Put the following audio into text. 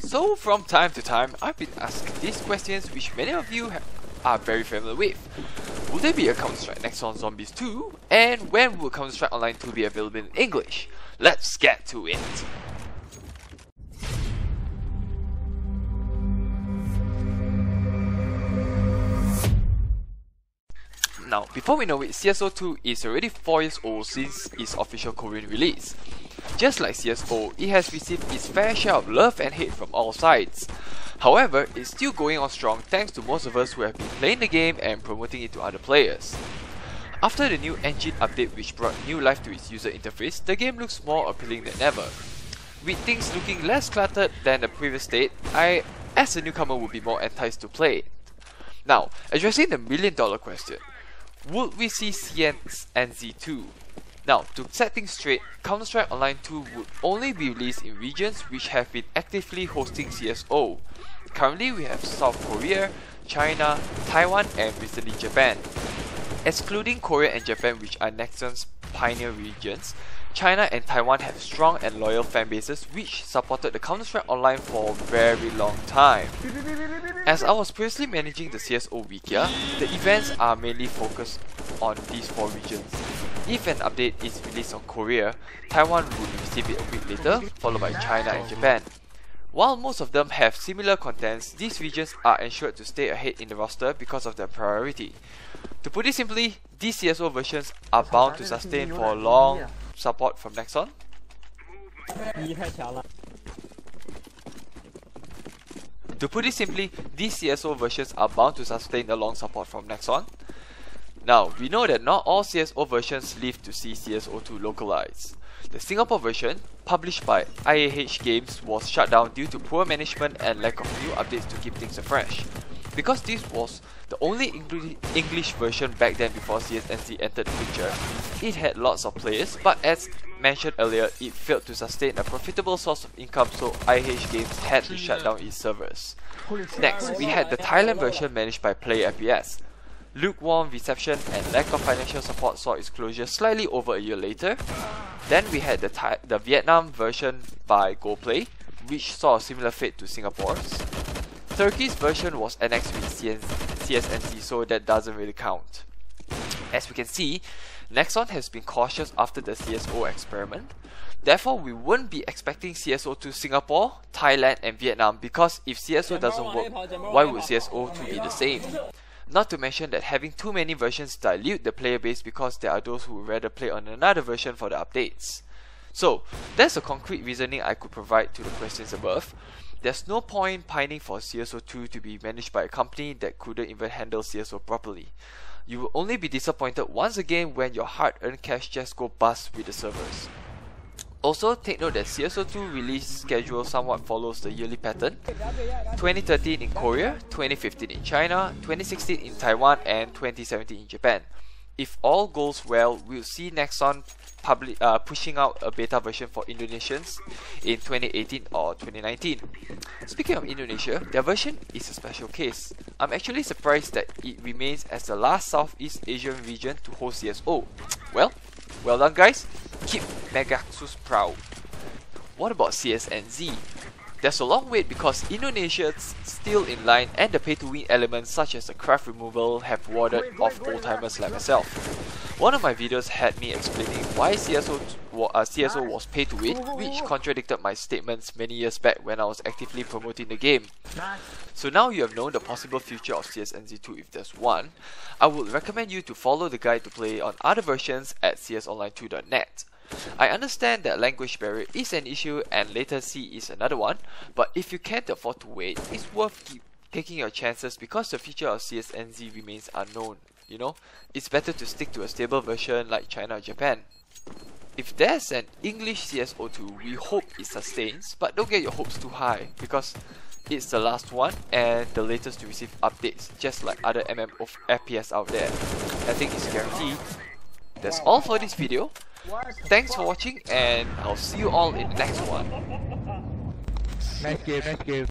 So from time to time, I've been asked these questions which many of you are very familiar with. Will there be a Counter-Strike Nexon Zombies 2? And when will Counter-Strike Online 2 be available in English? Let's get to it! Now, before we know it, CSO2 is already 4 years old since its official Korean release. Just like CSO, it has received its fair share of love and hate from all sides. However, it's still going on strong thanks to most of us who have been playing the game and promoting it to other players. After the new engine update which brought new life to its user interface, the game looks more appealing than ever. With things looking less cluttered than the previous state, I, as a newcomer, would be more enticed to play it. Now, addressing the million-dollar question, would we see CSNZ2? Now, to set things straight, Counter-Strike Online 2 would only be released in regions which have been actively hosting CSO. Currently, we have South Korea, China, Taiwan, and recently Japan. Excluding Korea and Japan, which are Nexon's pioneer regions, China and Taiwan have strong and loyal fan bases which supported the Counter-Strike Online for a very long time. As I was previously managing the CSO Wikia, the events are mainly focused on these 4 regions. If an update is released on Korea, Taiwan would receive it a week later, followed by China and Japan. While most of them have similar contents, these regions are ensured to stay ahead in the roster because of their priority. To put it simply, these CSO versions are bound to sustain for long support from Nexon. Now, we know that not all CSO versions live to see CSO2 localized. The Singapore version, published by IAH Games, was shut down due to poor management and lack of new updates to keep things afresh. Because this was the only English version back then before CSNZ entered the picture, it had lots of players, but as mentioned earlier, it failed to sustain a profitable source of income, so IAH Games had to shut down its servers. Next, we had the Thailand version managed by Player FPS. Lukewarm reception and lack of financial support saw its closure slightly over a year later. Then we had the Vietnam version by GoPlay, which saw a similar fate to Singapore's. Turkey's version was annexed with CSNZ, so that doesn't really count. As we can see, Nexon has been cautious after the CSO experiment. Therefore, we won't be expecting CSO to Singapore, Thailand and Vietnam, because if CSO doesn't work, why would CSO 2 be the same? Not to mention that having too many versions dilute the player base because there are those who would rather play on another version for the updates. So, that's a concrete reasoning I could provide to the questions above. There's no point pining for CSO2 to be managed by a company that couldn't even handle CSO properly. You will only be disappointed once again when your hard-earned cash just go bust with the servers. Also, take note that CSO2 release schedule somewhat follows the yearly pattern. 2013 in Korea, 2015 in China, 2016 in Taiwan, and 2017 in Japan. If all goes well, we'll see Nexon pushing out a beta version for Indonesians in 2018 or 2019. Speaking of Indonesia, their version is a special case. I'm actually surprised that it remains as the last Southeast Asian region to host CSO. Well done guys, keep Megaxus proud. What about CSNZ? There's a long wait because Indonesia's still in line and the pay-to-win elements such as the craft removal have warded off old-timers like myself. One of my videos had me explaining why CSO was pay-to-win, which contradicted my statements many years back when I was actively promoting the game. So now you have known the possible future of CSNZ2 if there's one, I would recommend you to follow the guide to play on other versions at csonline2.net. I understand that language barrier is an issue and latency is another one, but if you can't afford to wait, it's worth taking your chances because the future of CSNZ remains unknown. You know, it's better to stick to a stable version like China or Japan. If there's an English CSO2, we hope it sustains, but don't get your hopes too high because it's the last one and the latest to receive updates, just like other FPS out there. I think it's guaranteed. That's all for this video. Thanks for watching and I'll see you all in the next one. Nice game.